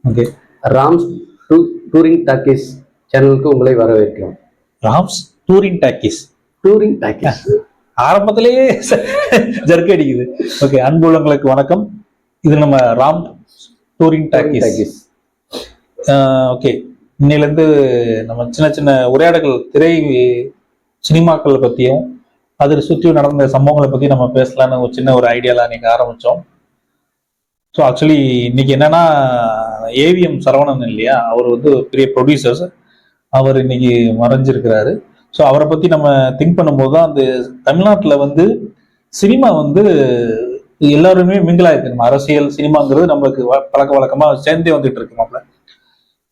Okay, rams touring talkies சேனலுக்கு உங்களை வரவேற்கிறோம். ராம்ஸ் டூரிங் டாக்கீஸ் ஆரம்பத்திலேயே ஜர்க் அடிக்குது. ஓகே, அன்புள்ளங்களுக்கு வணக்கம். இது நம்ம ராம் டூரிங் டாக்கீஸ். ஓகே, இன்னையிலேருந்து நம்ம சின்ன சின்ன உரையாடல்கள் திரை சினிமாக்களை பற்றியும் அதில் சுற்றி நடந்த சம்பவங்களை பற்றி நம்ம பேசலான்னு ஒரு சின்ன ஒரு ஐடியாலாம் இன்னைக்கு ஆரம்பித்தோம். ஸோ ஆக்சுவலி இன்னைக்கு என்னன்னா, ஏவிஎம் சரவணன் இல்லையா, அவர் வந்து பெரிய ப்ரொடியூசர்ஸ், அவர் இன்னைக்கு மறைஞ்சிருக்கிறாரு. ஸோ அவரை பற்றி நம்ம திங்க் பண்ணும்போது தான் அந்த தமிழ்நாட்டில் வந்து சினிமா வந்து எல்லாருமே மிங்கிள் ஆயிருக்கு. நம்ம அரசியல் சினிமாங்கிறது நம்மளுக்கு பழக்க வழக்கமாக சேர்ந்தே வந்துட்டு இருக்கு மாப்பிள்ள.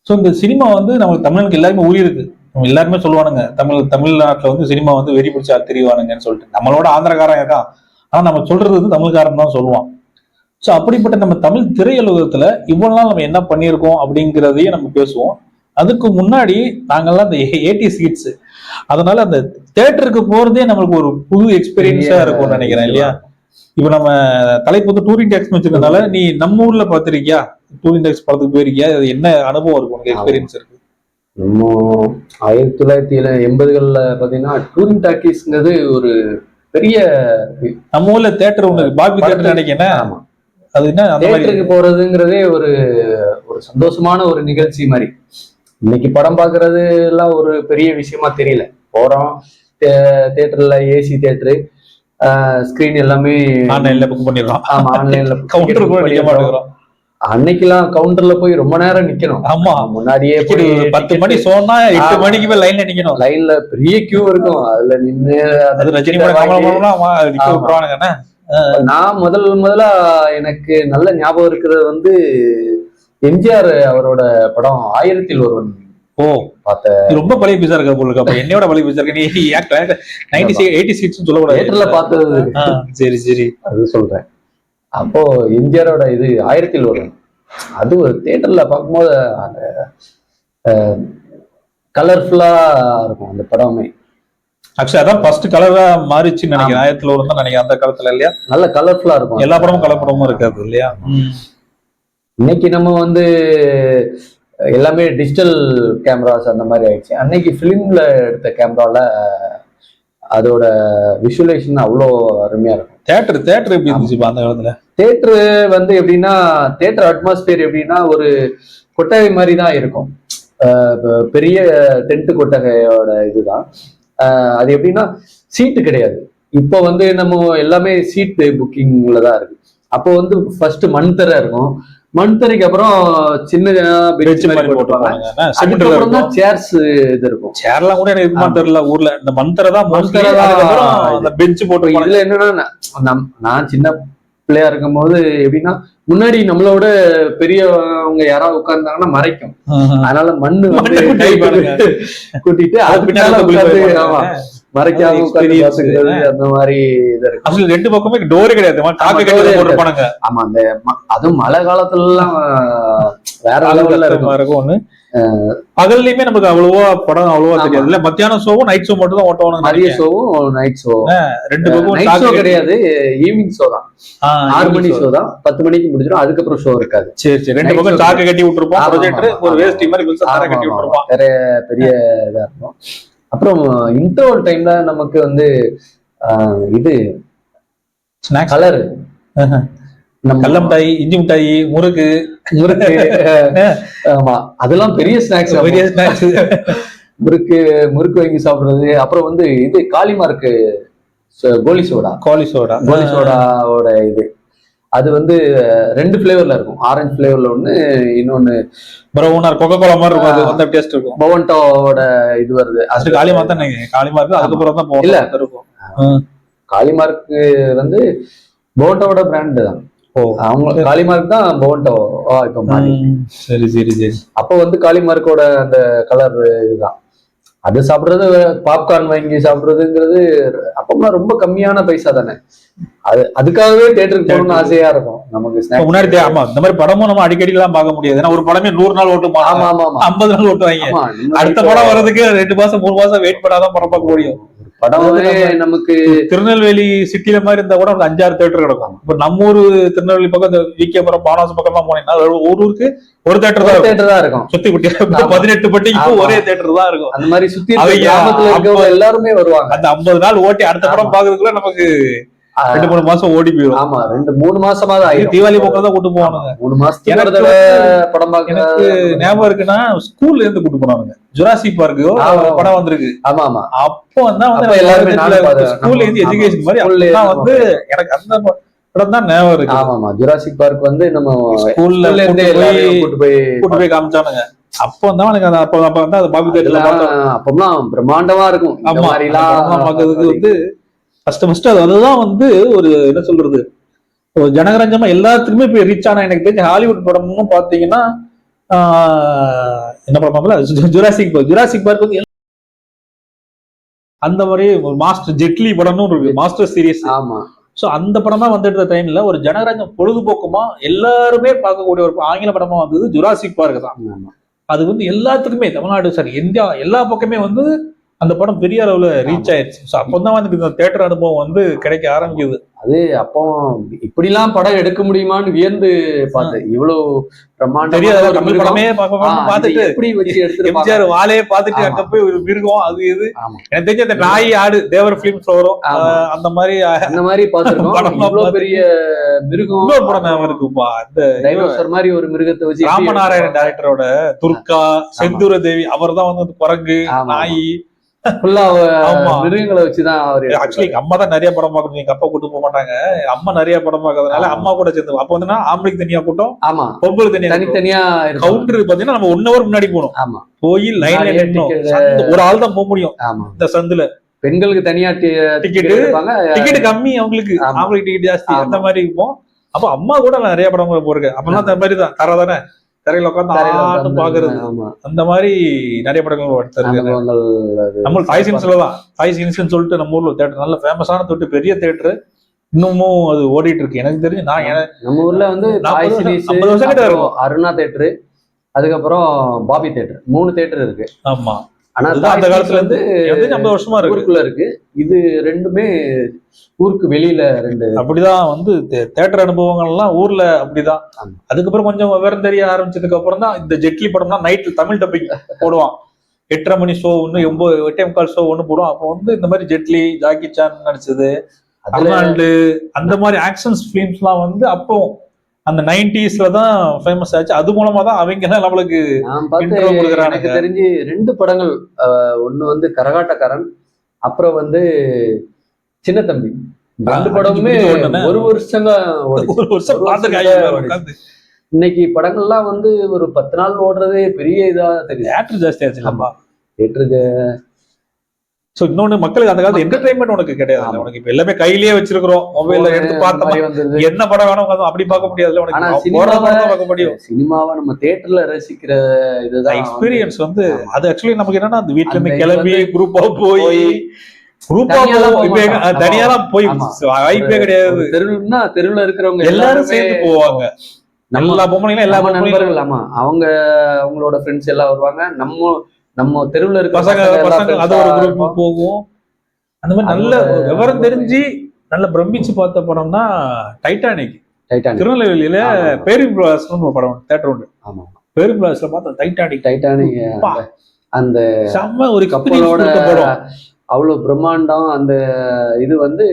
ஸோ இந்த சினிமா வந்து நம்மளுக்கு தமிழனுக்கு எல்லாருமே ஊறி இருக்கு. நம்ம எல்லாருமே சொல்லுவானுங்க, தமிழ்நாட்டில் வந்து சினிமா வந்து வெறி பிடிச்சா தெரிவானுங்கன்னு சொல்லிட்டு. நம்மளோட ஆந்திரக்காரன் இருக்கான், ஆனால் நம்ம சொல்றது வந்து தமிழ்காரன் தான் சொல்லுவான். ஸோ அப்படிப்பட்ட நம்ம தமிழ் திரையுலகத்துல இவ்வளவு நாள் நம்ம என்ன பண்ணியிருக்கோம் அப்படிங்கிறதையே நம்ம பேசுவோம். அதுக்கு முன்னாடி நாங்கள்லாம் அந்த 80s கிட்ஸ், அதனால அந்த தியேட்டருக்கு போறதே நம்மளுக்கு ஒரு புது எக்ஸ்பீரியன்ஸா இருக்கும்னு நினைக்கிறேன் இல்லையா. இப்ப நம்ம தலைப்பு வந்து டூரிங் டாக்ஸ் வச்சிருக்கனால, நீ நம்ம ஊர்ல பாத்திருக்கியா, டூரிங் டாக்ஸ் படத்துக்கு போயிருக்கியா, அது என்ன அனுபவம் இருக்கும், உனக்கு எக்ஸ்பீரியன்ஸ் இருக்கு? நம்ம 1980களில் பாத்தீங்கன்னா டூரிங் டாக்கீஸ்ங்கிறது ஒரு பெரிய, நம்ம ஊர்ல தியேட்டர் ஒண்ணு பாபி தியேட்டர் நினைக்கிறேன். அது என்ன, தியேட்டருக்கு போறதுங்கிறதே ஒரு ஒரு சந்தோஷமான ஒரு நிகழ்ச்சி மாதிரி. இன்னைக்கு படம் பாக்குறது எல்லாம் ஒரு பெரிய விஷயமா தெரியல. போறோம் தியேட்டர்ல, ஏசி தியேட்டரு, ஸ்கிரீன் எல்லாமே ஆன்லைன்ல புக் பண்ணிடுறோம். ஆமா, ஆன்லைன்ல கவுண்டர். அன்னைக்கெல்லாம் கவுண்டர்ல போய் ரொம்ப நேரம் நிக்கணும். ஆமா, முன்னாடியே 10 மணி சொன்னா 8 மணிக்கு போய் லைன்ல நிக்கணும். லைன்ல பெரிய கியூ இருக்கும். அதுல நின்று அது ரஜினி படம். நான் முதல்ல எனக்கு நல்ல ஞாபகம் இருக்கிறது வந்து எம்ஜிஆர் அவரோட படம் 1000ல் ஒருவன். ஓ, பார்த்த ரொம்ப பழைய பீஸா இருக்க போல இருக்கு. அப்ப என்னோட பழைய பீஸா இருக்கு. நீ 86 சொல்லக்கூடாது, தியேட்டர்ல பார்த்தது. சரி சரி, அது சொல்றேன். அப்போ எம்ஜிஆரோட இது 1000ல் ஒருவன், அது ஒரு தியேட்டர்ல பார்க்கும்போது அந்த கலர்ஃபுல்லா இருக்கும் அந்த படமே. ஆக்சுவலி அதான் ஃபர்ஸ்ட் கலரா மாறிச்சுன்னு நினைக்கிறேன். 1000ல் ஒருவன் தான் நினைக்கிறேன் அந்த காலத்துல இல்லையா. நல்ல கலர்ஃபுல்லா இருக்கும். எல்லா படமும் கலப்படமும் இருக்காது இல்லையா. இன்னைக்கு நம்ம வந்து எல்லாமே டிஜிட்டல் கேமராஸ் அந்த மாதிரி ஆயிடுச்சு. அன்னைக்கு பிலிம்ல எடுத்த கேமரால அதோட விஷுவலைசேஷன் அவ்வளோ அருமையா இருக்கும். தியேட்டர் எப்படி இருந்துச்சு அந்த காலத்துல? தியேட்டர் வந்து எப்படின்னா, தியேட்டர் அட்மாஸ்பியர் எப்படின்னா ஒரு கொட்டகை மாதிரி தான் இருக்கும். பெரிய டென்ட் கொட்டகையோட இதுதான் அது. எப்படின்னா சீட்டு கிடையாது. இப்போ வந்து நம்ம எல்லாமே சீட்டு புக்கிங்ல தான் இருக்கு. அப்போ வந்து ஃபர்ஸ்ட் மண் தரை இருக்கும். மண் தரைக்கு அப்புறம் சின்ன பெஞ்ச் மாதிரி போட்டுருப்பாங்க. அதுக்கப்புறம் தான் சேர்ஸ் இது இருக்கும். சேர்லாம் கூட எனக்கு இருக்குமா தெரியல ஊர்ல. இந்த மண் தரை தான் அந்த பெஞ்ச் போட்டு. இதுல என்னன்னா, நான் சின்ன பிள்ளையா இருக்கும் போது எப்படின்னா, முன்னாடி நம்மளோட பெரியவங்க யாராவது உட்கார்ந்தாங்கன்னா மறைக்கும். அதனால மண்ணு வந்து கூட்டிட்டு அது பின்னால மறைக்காம அந்த மாதிரி இது இருக்கு. 2 பக்கமே டோரே கிடையாது. ஆமா, அந்த அதுவும் மழை காலத்துல எல்லாம் வேற லெவல்ல இருக்கும். ஒண்ணு பகல்லையுமே நமக்கு அவ்வளவா படம் அவ்வளவா தெரியாது இல்ல. மத்தியானம் ஷோவும் நைட் ஷோ மட்டும் தான் ஓட்டணும். மதிய ஷோவும் நைட் ஷோ, 2 பக்கம் நைட் ஷோ கிடையாது. ஈவினிங் ஷோ தான். 6 மணி ஷோ தான். 10 மணிக்கு முடிஞ்சிடும். அதுக்கப்புறம் ஷோ இருக்காது. சரி சரி, 2 பக்கம் சாக்கு கட்டி விட்டுருப்போம். ப்ரொஜெக்டர் ஒரு வேஸ்ட் மாதிரி கட்டி விட்டுருப்போம். பெரிய இதா இருக்கும். அப்புறம் இன்டர்வல் டைம்ல நமக்கு வந்து இது கலர், கல்லமிட்டாய், இஞ்சி மிட்டாய், முறுக்கு. ஆமா, அதெல்லாம் பெரிய ஸ்நாக்ஸ். முறுக்கு வாங்கி சாப்பிடுறது. அப்புறம் வந்து இது காளிமார்க்கு கோலி சோடாவோட இது, அது வந்து 2 ஃபிளேவர்ல இருக்கும். ஆரஞ்சு ஃபிளேவர்ல ஒண்ணு, இன்னொன்னு ப்ரௌன் கோகோ கோலா மாதிரி இருக்கும். அது அந்த டேஸ்ட் இருக்கும். மொவன்டோவோட இது வருது. அது காளிமார்க் தான். காளிமார்க் அதுக்கப்புறம் தான் போகும். இல்ல இருக்கும். காளிமார்க்கு வந்து மொவன்டோவோட பிராண்ட் தான். அவங்க காளிமார்க் தான் மொவன்டோ இப்ப மாறி. சரி சரி சரி. அப்போ வந்து காளிமார்க்கோட அந்த கலர் இதுதான். அது சாப்பிடுறது, பாப்கார்ன் வாங்கி சாப்பிடுறதுங்கிறது அப்பெல்லாம் ரொம்ப கம்மியான பைசா தானே. அதுக்காகவே தியேட்டருக்கு போகணும்னு ஆசையா இருக்கும் நமக்கு. முன்னாடி ஆமா இந்த மாதிரி படமும் நம்ம அடிக்கடி எல்லாம் பார்க்க முடியாது. ஏன்னா ஒரு படமே 100 நாள் ஓட்டுமா, 50 நாள் ஓட்டுவாங்க. அடுத்த படம் வர்றதுக்கு 2 மாசம் 3 மாசம் வெயிட் பண்ணாதான் படம் பார்க்க முடியும். படம் நமக்கு திருநெல்வேலி சிட்டில மாதிரி இருந்தா கூட 5-6 தியேட்டர் கிடக்கும். இப்ப நம்ம ஊரு திருநெல்வேலி பக்கம் இந்த விகேபுரம் பானாசு பக்கம் எல்லாம் போனீங்கன்னா ஊருக்கு ஒரு தியேட்டர் தான் இருக்கும். சுத்தி குட்டி 18 பட்டிக்கு ஒரே தியேட்டர் தான் இருக்கும். அந்த மாதிரி சுத்தி கிராமத்துல இருக்கவங்க எல்லாருமே வருவாங்க. அந்த 50 நாள் ஓட்டி அடுத்த படம் பாக்குறதுக்குள்ள நமக்கு 2-3 மாசம் ஓடி போயிடும். ஆமா 2-3 மாசமா தீபாவளி பக்கம் தான் கூட்டு போவானுங்க. 3 மாசத்துக்கு படம் பார்க்க எனக்கு ஞாபகம் இருக்குன்னா ஸ்கூல்ல இருந்து கூட்டு போனானுங்க. ஜுராசிக் பார்க் படம் வந்திருக்கு. ஆமா ஆமா. அப்போ வந்து எல்லாருமே ஸ்கூல்ல இருந்து எஜுகேஷன் மாதிரி வந்து எனக்கு அந்த படம் தான் ஞாபகம் இருக்கு. ஆமா ஜுராசிக் பார்க் வந்து நம்ம ஸ்கூல்ல கூட்டு போய் காமிச்சானுங்க. அப்போ தான் எனக்கு அந்த அப்ப வந்து அது பாபி தேட்டர்ல அப்பதான் பிரம்மாண்டமா இருக்கும். ஆமா பாக்குறதுக்கு வந்து ஃபர்ஸ்ட் அதுதான் வந்து ஒரு என்ன சொல்றது, ஜனகரஞ்சமா எல்லாத்துக்குமே போய் ரீச் ஆனா. எனக்கு தெரிஞ்ச ஹாலிவுட் படமும் பாத்தீங்கன்னா என்ன படம் ஜுராசிக் பார்க் வந்து அந்த மாதிரி ஒரு மாஸ்டர் ஜெட்லி படம்னு இருக்கு, மாஸ்டர் சீரிஸ். ஆமா. சோ அந்த படமா வந்துட்டு டைம்ல ஒரு ஜனகரஞ்சம் பொழுதுபோக்குமா எல்லாருமே பார்க்கக்கூடிய ஒரு ஆங்கில படமா வந்தது ஜுராசிக் பார்க் தான். அது வந்து எல்லாத்துக்குமே தமிழ்நாடு சரி இந்தியா எல்லா பக்கமே வந்து அந்த படம் பெரிய அளவுல ரீச் ஆயிடுச்சு. அப்பதான் வந்து இந்த தியேட்டர் அனுபவம் வந்து கிடைக்க ஆரம்பிக்குது. அது அப்போ இப்படி எல்லாம் படம் எடுக்க முடியுமான்னு வியந்து பார்த்தேன். இவ்வளவு பிரம்மாண்டம் படமே பார்த்துட்டு எப்படி வச்சு எடுத்து வாழையே பார்த்துட்டு அங்க போய் ஒரு மிருகம் அது இது எனக்கு தெரிஞ்ச அந்த நாய் ஆடு தேவர் பிலிம்ஸ் வரும் அந்த மாதிரி பார்த்துருக்கோம். இவ்வளவு பெரிய மிருகம் இன்னொரு படம் ஞாபகம் இருக்குப்பா, இந்த டைனோசர் மாதிரி ஒரு மிருகத்தை வச்சு ராமநாராயணன் டைரக்டரோட துர்கா செந்தூர தேவி அவர் தான் வந்து குரங்கு நாய் மிருகங்களை வச்சுதான் அவரு. ஆக்சுவலி எங்க அம்மா தான் நிறைய படம் பார்க்கணும், எங்க அப்பா கூட்டு போக மாட்டாங்க. அம்மா நிறைய படம் பார்க்கறதுனால அம்மா கூட சேர்ந்து அப்ப வந்து ஆம்பளைக்கு தனியா கூட்டம், ஆமா பொம்பளுக்கு தனித்தனியா கவுண்டர் பாத்தீங்கன்னா நம்ம 1 hour முன்னாடி போகணும். ஆமா போய் லைன்ல நிக்கணும். ஒரு ஆள் தான் போக முடியும் இந்த சந்துல. பெண்களுக்கு தனியா டிக்கெட் கம்மி, அவங்களுக்கு ஆம்பளைக்கு டிக்கெட் ஜாஸ்தி. அந்த மாதிரி இருக்கும். அப்ப அம்மா கூட நிறைய படம் போயிருக்கேன். அப்பெல்லாம் அந்த மாதிரி தான் தரதானே தரையில உட்காந்து பாக்குறது. அந்த மாதிரி நிறைய படங்கள் எடுத்திருக்கு. நம்ம தாய் சின்ஸ்லதான் தாய் சின்ஸ்ன்னு சொல்லிட்டு நம்ம ஊர்ல தியேட்டர் நல்ல ஃபேமஸான தொட்டு பெரிய தியேட்டர் இன்னமும் அது ஓடிட்டு இருக்கு. எனக்கு தெரிஞ்சு நம்ம ஊர்ல வந்து 50 வருஷம் கிட்ட இருக்கும். அருணா தியேட்டரு, அதுக்கப்புறம் பாபி தியேட்டர், 3 தியேட்டர் இருக்கு. ஆமா. ஆனா அந்த காலத்துல இருந்து 50 வருஷமா ஊருக்குள்ள இருக்கு. இது ரெண்டுமே ஊருக்கு வெளியில 2 அப்படிதான் வந்து தியேட்டர் அனுபவங்கள் எல்லாம் ஊர்ல அப்படிதான். அதுக்கப்புறம் கொஞ்சம் விவரம் தெரிய ஆரம்பிச்சதுக்கு அப்புறம் தான் இந்த ஜெட்லி படம்னா நைட்ல தமிழ் டப்பிங் போடுவான். 8:30 மணி ஷோ ஒண்ணு, 8:45 ஷோ ஒண்ணு போடுவான். அப்போ வந்து இந்த மாதிரி ஜெட்லி ஜாக்கி சான் நடிச்சது அந்த மாதிரி ஆக்ஷன்ஸ் பிலிம்ஸ் எல்லாம் வந்து அப்போ அந்த 90s தான் ஃபேமஸ் ஆச்சு. அது மூலமா தான் அவங்க எல்லாம் நம்மளுக்கு எனக்கு தெரிஞ்சு 2 படங்கள். ஒண்ணு வந்து கரகாட்டக்காரன், அப்புறம் வந்து சின்ன தம்பி. 2 படமுமே ஒரு வருஷம் இன்னைக்கு படங்கள்லாம் வந்து ஒரு 10 நாள் ஓடுறதே பெரிய இதா தெரியும். தியேட்டர் ஜாஸ்தி ஆச்சு. தியேட்டருக்கு சோ இன்னொன்னு மக்களுக்கு அந்த காலத்து என்டர்டைன்மெண்ட் உனக்கு கிடையாது. உனக்கு இப்ப எல்லாமே கையிலேயே வச்சிருக்கிறோம். மொபைல்ல எடுத்து பார்த்த என்ன படம் வேணும் அப்படி பார்க்க முடியாதுல்ல. உனக்கு சினிமாவை நம்ம தியேட்டர்ல ரசிக்கிற இதுதான் எக்ஸ்பீரியன்ஸ் வந்து அது. ஆக்சுவலி நமக்கு என்னன்னா அந்த வீட்டுல இருந்து கிளம்பி குரூப்பா போய் தனியாலாம் போய் வாய்ப்பே கிடையாது. தெருவுல இருக்கிறவங்க எல்லாரும் சேர்ந்து போவாங்க. நல்லா பொம்பளைங்க எல்லா நண்பர்கள். ஆமா அவங்க அவங்களோட ஃப்ரெண்ட்ஸ் எல்லாம் வருவாங்க. நம்ம தெருவுல இருக்க பசங்க அது ஒரு குரூப் போகும். அந்த மாதிரி நல்ல விவரம் தெரிஞ்சு நல்ல பிரமிச்சு பார்த்த படம்னா டைட்டானிக். திருநெல்வேலியில பேரிபிளாஸ்னு ஒரு படம் தியேட்டர் உண்டு. ஆமா பேரிபிளாஸ்ல பார்த்தா டைட்டானிக் அந்த செம்ம ஒரு கப்பலோட அவ்வளவு பிரம்மாண்டம். அந்த இது வந்து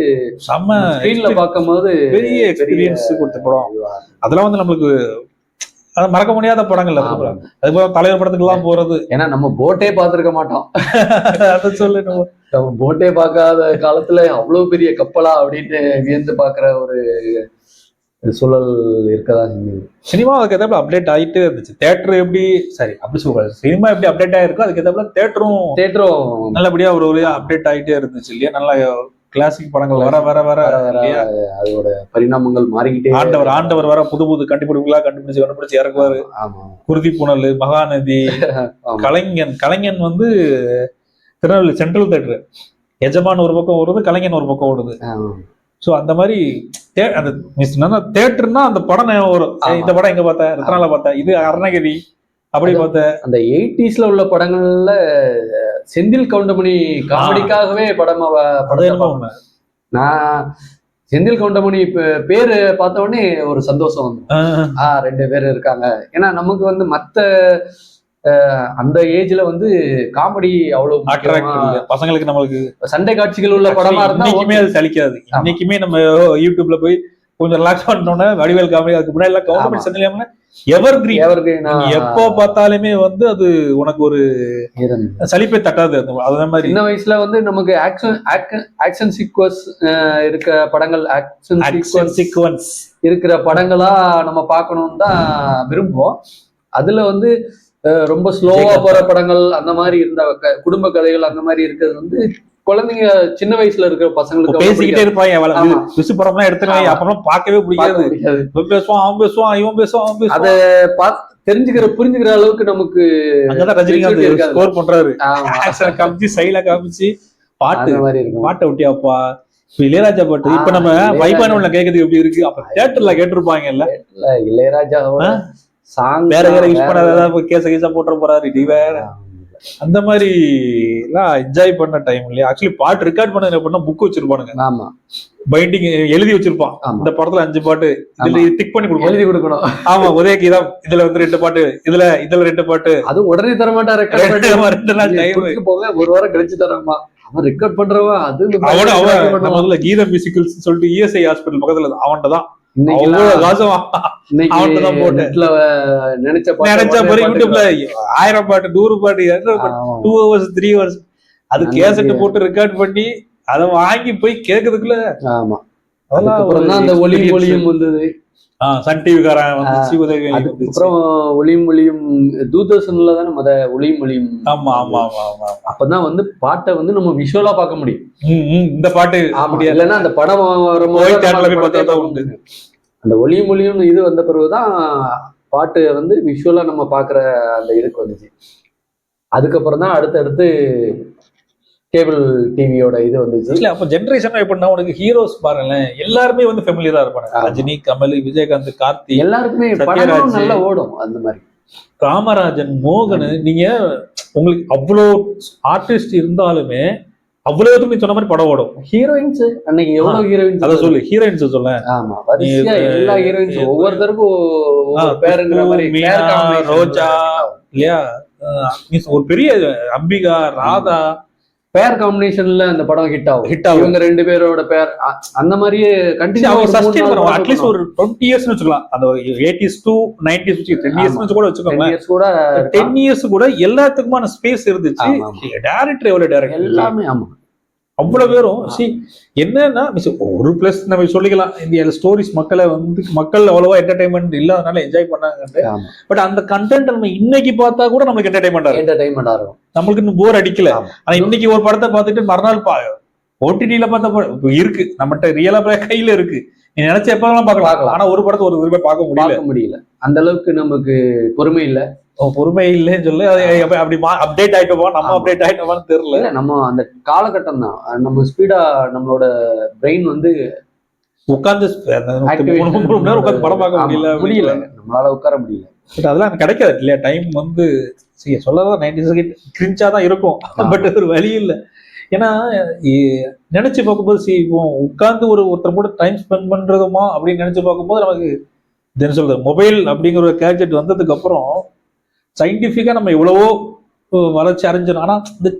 செம்ம ஸ்கிரீன்ல பார்க்கும்போது பெரிய எக்ஸ்பீரியன்ஸ் கொடுத்த படம். அதெல்லாம் வந்து நம்மளுக்கு மறக்க முடியாத படங்கள். அது போல தலைவர் படத்துக்கு எல்லாம் போறது. ஏன்னா நம்ம போட்டே பார்த்திருக்க மாட்டோம். அதை சொல்லு, நம்ம போட்டே பார்க்காத காலத்துல அவ்வளவு பெரிய கப்பலா அப்படின்னு வியந்து பாக்குற ஒரு சூழல் இருக்கதான் செஞ்சது. சினிமா அதுக்கு ஏதாவது அப்டேட் ஆகிட்டே இருந்துச்சு. தியேட்டர் எப்படி சரி அப்படி சொல்றாரு, சினிமா எப்படி அப்டேட் ஆயிருக்கோ அதுக்கு ஏதாவது தியேட்டரும் நல்லபடியா ஒரு அப்டேட் ஆகிட்டே இருந்துச்சு இல்லையா. நல்லா கிளாசிக் படங்கள் வர வர வர அதோட பரிணாமங்கள் மாறிக்கிட்டே ஆண்டவர் வர புது புது கண்டுபிடிப்புகளா கண்டுபிடிச்சு இறக்குவாரு. குருதி புனல், மகாநதி, கலைஞன் வந்து திருநெல்வேலி சென்ட்ரல் தியேட்டர் எஜமான் ஒரு பக்கம் ஓடுது, கலைஞன் ஒரு பக்கம் ஓடுது. ஸோ அந்த மாதிரி அந்த தேட்டர்னா அந்த படம் வரும். இந்த படம் எங்க பார்த்தேன், ரத்னால பார்த்தேன், இது அருணகிரி அப்படி பார்த்தேன். அந்த 80s உள்ள படங்கள்ல செந்தில் கவுண்டமணி காமெடிக்காகவே படம். நான் செந்தில் கவுண்டமணி பேரு பார்த்த உடனே ஒரு சந்தோஷம் வந்து 2 பேர் இருக்காங்க. ஏன்னா நமக்கு வந்து மத்த அந்த ஏஜ்ல வந்து காமெடி அவ்வளவு பசங்களுக்கு நம்மளுக்கு சண்டை காட்சிகள் உள்ள படமா இருந்தா அது சலிக்காது. இன்னைக்குமே நம்ம யூடியூப்ல போய் கொஞ்சம் ரிலாக்ஸ் பண்ணோம்னா வடிவேல் காமெடி, அதுக்கு முன்னாடி எல்லாம் கவுண்டமணி செந்தில் எவர் கிரீன் எப்போ பார்த்தாலுமே வந்து அது உனக்கு ஒரு சலிப்பை தட்டாது. அதே மாதிரி சின்ன வயசுல வந்து நமக்கு ஆக்ஷன் சீக்வன்ஸ் இருக்க படங்கள், ஆக்ஷன் சீக்வன்ஸ் இருக்கிற படங்களா நம்ம பார்க்கணும்னு தான் விரும்புவோம். அதுல வந்து ரொம்ப ஸ்லோவா போற படங்கள் அந்த மாதிரி இருந்த குடும்ப கதைகள் அந்த மாதிரி இருக்கிறது வந்து குழந்தைங்க சின்ன வயசுல இருக்கிற பசங்களுக்கு பேசிக்கிட்டே இருப்பாங்க. விசு படம்லாம் எடுத்துருவாங்க, அப்புறம் பார்க்கவே பிடிக்காது. பேசுவான், அவன் பேசுவான், இவன் பேசுவான். அதை புரிஞ்சுக்கிற அளவுக்கு நமக்கு ரஜினிகாந்த் ஸ்கோர் பண்றாரு. காமிச்சு சைல காமிச்சு பாட்டு பாட்டை ஒட்டியாப்பா. இளையராஜா பாட்டு இப்ப நம்ம வைபானோல கேட்கறதுக்கு எப்படி இருக்கு, அப்ப தியேட்டர்ல கேட்டிருப்பாங்கல்ல. இளையராஜா சாங் வேற யூஸ் பண்ணாத கேச போட்டு போறாரு. வேற அந்த மாதிரி எல்லாம் என்ஜாய் பண்ண டைம் இல்லையா. ஆக்சுவலி பாட்டு ரெக்கார்ட் பண்ண பண்ணா புக் வச்சிருப்பானுங்க. ஆமா, பைண்டிங் எழுதி வச்சிருப்பான். இந்த படத்துல 5 பாட்டு இதுல டிக் பண்ணி கொடுக்கணும், எழுதி கொடுக்கணும். ஆமா, ஒரே கீதம் இதுல வந்து 2 பாட்டு, இதுல 2 பாட்டு. அது உடனே தர மாட்டான். போக ஒரு வாரம் கழிச்சு தரமா அவன் ரெக்கார்ட் பண்றவன். அது அவன் கீதா மியூசிக்கல்ஸ் சொல்லிட்டு இஎஸ்ஐ ஹாஸ்பிட்டல் பக்கத்துல அவன்கிட்ட தான் நினைச்ச 1000 பாட்டு 100 பாட்டு 2 hours 3 hours அது கேசட் போட்டு ரெக்கார்ட் பண்ணி அதை வாங்கி போய் கேட்கறதுக்குள்ள. ஆமா, அந்த ஒளியும் வந்தது. சன் டிவி காரன் வந்துச்சு, உதவி. அப்புறம் ஒளியும் ஒளியும் தூர்தர்ஷன்ல தானே ஒளியும் ஒளியும். ஆமா ஆமா ஆமா ஆமா. அப்பதான் வந்து பாட்டை வந்து நம்ம விஷுவலா பார்க்க முடியும். இந்த பாட்டு இல்லைன்னா அந்த படம் உண்டு. அந்த ஒளியும் ஒளியும் இது வந்த பிறகுதான் பாட்டு வந்து விஷுவலா நம்ம பாக்குற அந்த இதுக்கு வந்துச்சு. அதுக்கப்புறம் தான் அடுத்தடுத்து கேபிள் டிவியோட இது வந்துச்சு. இல்ல அப்ப ஜெனரேஷன் எப்படின்னா உனக்கு ஹீரோஸ் பாருங்களேன், எல்லாருமே வந்து ஃபெமிலியரா இருப்பாங்க. ரஜினி, கமல், விஜயகாந்த், கார்த்தி, எல்லாருக்குமே நல்லா ஓடும். அந்த மாதிரி ராமராஜன், மோகன், நீங்க உங்களுக்கு அவ்வளோ ஆர்டிஸ்ட் இருந்தாலுமே அவ்வளவு நீ சொன்ன மாதிரி படம் ஓடும். ஹீரோயின்ஸ் அன்னைக்கு எவ்வளவு ஹீரோயின்ஸ் அத சொல்லு, ஹீரோயின்ஸ் சொல்ல. ஆமா, எல்லா ஹீரோயின்ஸ் ஒவ்வொருத்தருக்கும் பேருங்கிற மாதிரி. ரோஜா இல்லையா, ஒரு பெரிய அம்பிகா, ராதா பேர் காம்பினேஷன்ல அந்த படம் ஹிட் ஆகும். இவங்க 2 பேரோட பேர் அந்த மாதிரியே கண்டினியூ அட்லீஸ்ட் ஒரு 20 years வச்சுக்கலாம். அந்த 80s to 90s 10 years கூட வச்சுக்கோங்க. 10 years கூட எல்லாத்துக்குமான ஸ்பேஸ் இருந்துச்சு. டைரக்டர் எவ்வளவு டைரக்டர் எல்லாமே. ஆமா, அவ்வளவு பேரும் என்னன்னா ஒரு பிளஸ் நம்ம சொல்லிக்கலாம். இந்த ஸ்டோரிஸ் மக்கள் அவ்வளவா என்டர்டைன்மெண்ட் இல்லாதனால என்ஜாய் பண்ணாங்க. பட் அந்த கண்டென்ட் நம்ம இன்னைக்கு பார்த்தா கூட நம்மளுக்கு என்டர்டைன்மெண்டா இருக்கும். நம்மளுக்கு இன்னும் போர் அடிக்கல. ஆனா இன்னைக்கு ஒரு படத்தை பார்த்துட்டு மறுநாள் ஓடிடியில பார்த்தா இருக்கு, நம்மகிட்ட ரியலா கையில இருக்கு. நீ நினைச்ச எப்பதான் பார்க்கலாம். ஆனா ஒரு படத்தை ஒரு தடவை பார்க்க முடியல. அந்த அளவுக்கு நமக்கு பொறுமை இல்ல. பொறுமை இல்லைன்னு சொல்லி அப்படி அப்டேட் ஆயிட்டோமா, நம்ம அப்டேட் ஆயிட்டோமான்னு தெரியல. நம்ம அந்த காலகட்டம் தான் நம்ம ஸ்பீடா நம்மளோட பிரெயின் வந்து உட்கார்ந்து படம் பார்க்க முடியல. நம்மளால உட்கார முடியல. பட் அதெல்லாம் கிடைக்காது இல்லையா. டைம் வந்து சொல்லதான் 90s கிரிஞ்சா தான் இருக்கும். பட் ஒரு வழி இல்லை. ஏன்னா நினைச்சு பார்க்கும்போது இப்போ உட்கார்ந்து ஒருத்தர் கூட டைம் ஸ்பெண்ட் பண்றதுமா அப்படின்னு நினைச்சு பார்க்கும்போது நமக்கு என்ன சொல்றது, மொபைல் அப்படிங்கிற ஒரு கேட்ஜெட் வந்ததுக்கு அப்புறம் சயின்டிஃபிக்கா நம்ம எவ்வளவோ வளர்ச்சி அடைஞ்சிடும். ஆனா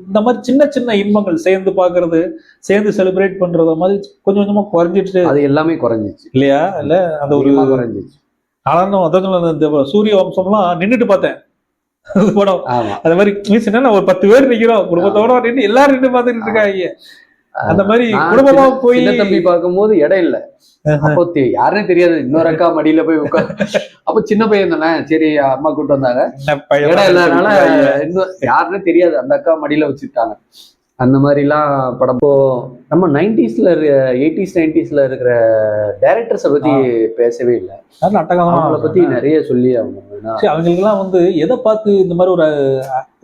இந்த மாதிரி சின்ன சின்ன இன்பங்கள் சேர்ந்து பாக்குறது, சேர்ந்து செலிப்ரேட் பண்றது மாதிரி கொஞ்சம் கொஞ்சமா குறைஞ்சிட்டு. அது எல்லாமே குறைஞ்சிச்சு இல்லையா? இல்ல அந்த ஒரு குறைஞ்சிச்சு. ஆனா இந்த சூரிய வம்சம்லாம் நின்றுட்டு பார்த்தேன் படம். அந்த மாதிரி என்னன்னா ஒரு 10 பேர் நிக்கிறோம் குடும்பத்தோட நின்று எல்லாரும் நின்று பார்த்துட்டு இருக்காங்க. அந்த மாதிரி குடும்பமா போய் தம்பி பார்க்கும்போது இடம் இல்ல. அப்போ யாருன்னே தெரியாது. இன்னொரு அக்கா மடியில போய் உட்காந்து, அப்ப சின்ன பையன் தானே, சரி அம்மா கூட்டு வந்தாங்க, இடம் இல்லாதனால இன்னும் யாருன்னே தெரியாது, அந்த அக்கா மடியில வச்சுட்டாங்க. அந்த மாதிரிலாம் படம். இப்போ நம்ம 90s 80s 90s இருக்கிற டைரக்டர்ஸை பத்தி பேசவே இல்லை. அவங்கள பத்தி நிறைய சொல்லி அவங்களுக்குலாம் வந்து எதை பார்த்து இந்த மாதிரி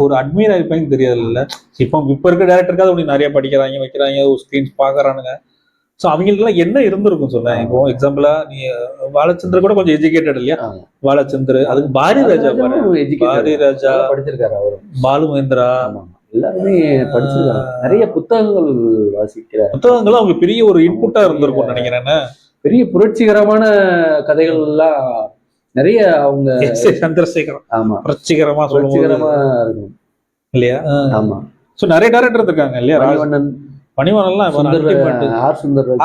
ஒரு அட்மையர் ஆயிருப்பாங்கன்னு தெரியாது இல்ல. இப்போ இருக்க டைரக்டருக்காக நிறைய படிக்கிறாங்க வைக்கிறாங்க, ஒரு ஸ்கிரீன்ஸ் பாக்குறானுங்க. ஸோ அவங்களுக்குலாம் என்ன இருந்திருக்கும் சொல்ல. இப்போ எக்ஸாம்பிளா நீ பாலச்சந்தர் கூட கொஞ்சம் எஜுகேட்டட் இல்லையா? பாலச்சந்தர், அதுக்கு பாரதிராஜா பாரு, பாரதிராஜா படிச்சிருக்காரு அவரு, பாலு மகேந்திரா எல்லாருமே படிச்சிருக்காங்க. நிறைய புத்தகங்கள் வாசிக்கிறார். புத்தகங்கள் அவங்களுக்கு பெரிய ஒரு இன்புட்டா இருந்திருக்கும் நினைக்கிறேன். பெரிய புரட்சிகரமான கதைகள் எல்லாம் நிறைய அவங்க சந்திரசேகரம் ஆமா புரட்சிகரமா புரட்சிகரமா இருக்கும் இல்லையா? ஆமா. சோ நிறைய டைரக்டர் இருக்காங்க இல்லையா? மணிவண்ணன்,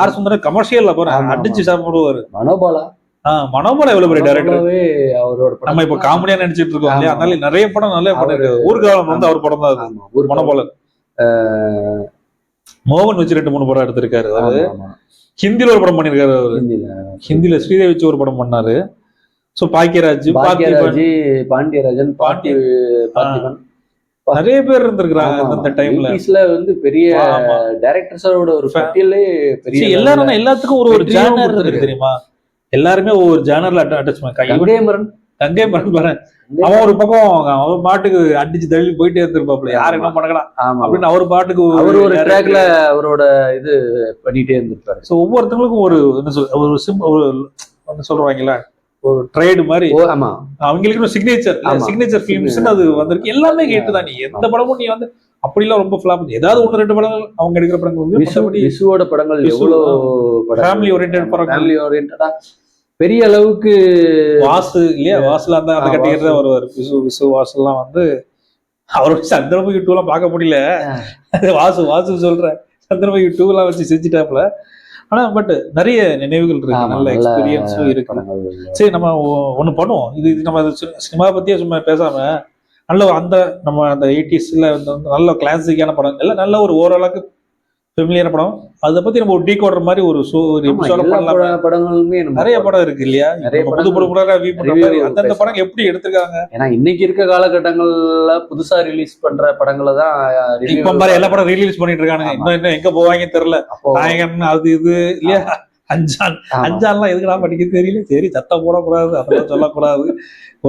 ஆர் சுந்தர் கமர்ஷியல்ல போறேன் அடிச்சு சாப்பிடுவாரு. மனோபாலா எவ்வளவு பெரிய டைரக்டர். அவரோட நம்ம இப்ப காமெடியா நினைச்சிட்டு இருக்கோம் இல்லையா? அதனால நிறைய படம் நல்ல படம் இருக்கு. ஊர்காலம் வந்து அவர் படம் தான் அது. மனோபாலன் மோகன் வச்சு 2-3 படம் எடுத்திருக்காரு. அதாவது ஹிந்தில ஒரு படம் பண்ணிருக்காரு அவரு. ஹிந்தில ஸ்ரீதேவி வச்சு ஒரு படம் பண்ணாரு. சோ பாக்கியராஜ், பாண்டியராஜன், பார்த்திபன் நிறைய பேர் இருந்திருக்காங்க அந்த டைம்ல. வந்து பெரிய டைரக்டர்ஸோட ஒரு பட்டியலே பெரிய. எல்லாரும் எல்லாத்துக்கும் ஒரு ஜானர் இருக்கு தெரியுமா? எல்லாருமே ஒவ்வொரு ஜானர்ல அட்டாச்மெண்ட். கங்கை மரன் பாரு, அவன் ஒரு பக்கம் அவர் பாட்டுக்கு அடிச்சு தள்ளி போயிட்டே இருந்திருப்பாப்ல, யாரு என்ன பண்ணலாம் அப்படின்னு அவர் பாட்டுக்கு ஒரு ட்ராக்ல அவரோட இது பண்ணிட்டே இருந்திருப்பாரு. ஸோ ஒவ்வொருத்தவங்களுக்கும் ஒரு என்ன சொல் ஒரு சொல்றாங்களா ஒரு ட்ரேடு மாதிரி. அவங்களுக்கு சிக்னேச்சர் ஃபிலிம்ஸ் அது வந்திருக்கு. எல்லாமே கேட்டுதான். நீ எந்த படமும் நீ வந்து அப்படிலாம் ரொம்ப ஃபிளாப், ஏதாவது 1-2 படங்கள் அவங்க எடுக்கிற படங்கள் வந்து விசுவோட படங்கள் எவ்வளவு ஃபேமிலி ஓரியன்டட் படம், ஃபேமிலி ஓரியன்டா பெரிய அளவுக்கு. வாசு இல்லையா? வாசுல அந்த கட்டிக்கிறதா வருவார். விசு வாசுலாம் வந்து அவரோட சந்திரமுகி 2 எல்லாம் பார்க்க முடியல. வாசு சொல்றேன், சந்திரமுகி 2 எல்லாம் வச்சு செஞ்சுட்டாப்ல. ஆனா பட் நிறைய நினைவுகள் இருக்கு, நல்ல எக்ஸ்பீரியன்ஸும் இருக்கு. சரி, நம்ம ஒண்ணு பண்ணுவோம். இது நம்ம சினிமா பத்தியே சும்மா பேசாம நல்ல அந்த நம்ம அந்த 80sல நல்ல கிளாசிக்கான படங்கள், நல்ல ஒரு ஓரளவுக்கு ஃபெமிலியரான படம், அதை பத்தி நம்ம ஒரு டீகோடர் மாதிரி ஒரு படங்களுமே நிறைய படம் இருக்கு இல்லையா? புது படம் அந்தந்த படம் எப்படி எடுத்திருக்காங்க. ஏன்னா இன்னைக்கு இருக்க காலகட்டங்கள்ல புதுசா ரிலீஸ் பண்ற படங்களை தான் இப்ப மாதிரி எல்லா படம் ரிலீஸ் பண்ணிட்டு இருக்காங்க. இன்னும் எங்க போவாங்கன்னு தெரியல. நாயகன் அது இது இல்லையா? அஞ்சான்லாம் எதுக்குடா படிக்க தெரியல. சரி, சத்தம் போடக்கூடாது, அதெல்லாம் சொல்லக்கூடாது,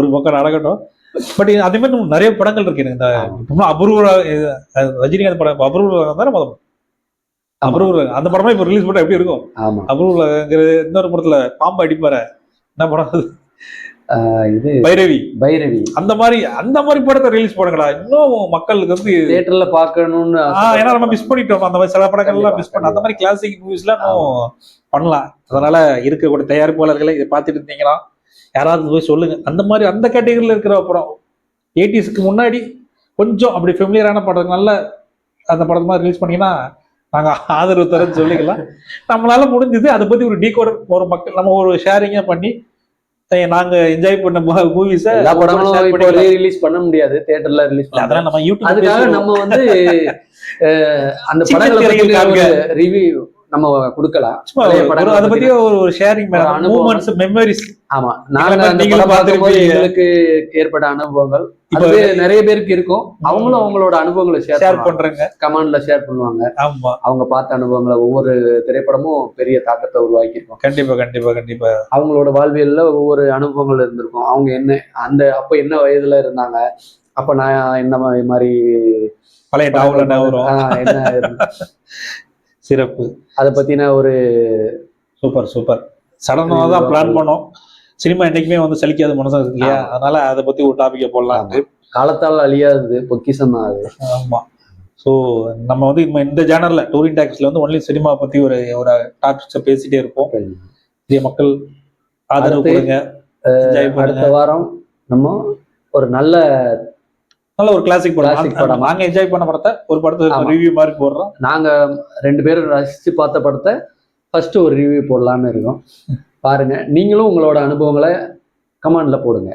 ஒரு பக்கம் நடக்கட்டும். பட் அதே மாதிரி நிறைய படங்கள் இருக்கு. எனக்கு இந்த அபூர்வ ரஜினிகாந்த் படம் அபூர்வ தான் அபூர்வ அந்த படமா இப்ப ரிலீஸ் பண்ணா எப்படி இருக்கும்? அபூர்வங்கிற இன்னொரு படத்துல பாம்பு அடிப்பாரு, என்ன படம் அது? பைரவி. அந்த மாதிரி படத்தை ரிலீஸ் பண்ணுங்கடா. இன்னும் மக்களுக்கு வந்து தியேட்டர்ல பாக்கணும்னு. ஏன்னா நம்ம மிஸ் பண்ணிட்டோம் அந்த மாதிரி சில படங்கள் எல்லாம் மிஸ் பண்ண. அந்த மாதிரி கிளாசிக் மூவிஸ் எல்லாம் பண்ணலாம். அதனால இருக்கக்கூடிய தயாரிப்பாளர்களை இதை பார்த்துட்டு இருந்தீங்கன்னா யாராவது போய் சொல்லுங்க. அந்த மாதிரி அந்த கேட்டகரியில இருக்கிற படம் 80sக்கு முன்னாடி கொஞ்சம் அப்படி ஃபெமிலியரான படம் நல்ல அந்த படத்தை மாதிரி ரிலீஸ் பண்ணீங்கன்னா நாங்க ஆதரவு தரேன்னு சொல்லிக்கலாம். நம்மளால முடிஞ்சது அதை பத்தி ஒரு டீகோடர் ஒரு மக்கள் நம்ம ஒரு ஷேரிங்கா பண்ணி நாங்க என்ஜாய் பண்ண மூவிஸ் எல்லா படங்களும் ரிலீஸ் பண்ண முடியாது, தியேட்டர்ல ரிலீஸ் பண்ணலாம். அதெல்லாம் நம்ம யூடியூப் அதுக்காக நம்ம வந்து அந்த படங்களை ரிவ்யூ நம்ம கொடுக்கலாம். அதை பத்தி ஒரு ஷேரிங் மூமெண்ட்ஸ், மெமரிஸ். ஆமா, எங்களுக்கு ஏற்பட்ட அனுபவங்கள் அது நிறைய பேருக்கு இருக்கும். அவங்களும் அவங்களோட அனுபவங்களை ஷேர் பண்றாங்க, கமெண்ட்ல ஷேர் பண்ணுவாங்க. ஆமா, அவங்க பார்த்த அனுபவங்களை. ஒவ்வொரு திரைப்படமும் பெரிய தாக்கத்தை உருவாக்கி இருக்கும். கண்டிப்பா அவங்களோட வாழ்வியல்ல ஒவ்வொரு அனுபவங்கள் இருந்திருக்கும். அவங்க என்ன அப்ப என்ன வயதுல இருந்தாங்க, அப்ப நான் என்ன மாதிரி பழைய என்ன சிறப்பு, அதை பத்தின ஒரு சூப்பர் சடனா தான் பிளான் பண்ணோம். சினிமா என்னைக்குமே வந்து சலிக்காத மனசா இருக்கு இல்லையா? அதனால அதை பத்தி ஒரு டாபிக்கை போடலாம். காலத்தால் அழியாதது பொக்கிஷம் தான் அது. ஆமா. ஸோ நம்ம வந்து இந்த ஜேனர்ல டூரிங் டாக்ஸ்ல வந்து ஒன்லி சினிமா பத்தி ஒரு டாபிக்ஸை பேசிட்டே இருப்போம். மக்கள் ஆதரவு கொடுங்க. அடுத்த வாரம் நம்ம ஒரு நல்ல ஒரு கிளாசிக் படம் நாங்க என்ஜாய் பண்ண படத்தை ஒரு படத்தை ரிவ்யூ மாதிரி போடுறோம். நாங்க 2 பேரும் ரசிச்சு பார்த்த படத்தை ஃபர்ஸ்ட் ஒரு ரிவ்யூ போடலாம்னு இருக்கோம். பாருங்க, நீங்களும் உங்களோட அனுபவங்களை கமெண்ட்ல போடுங்க.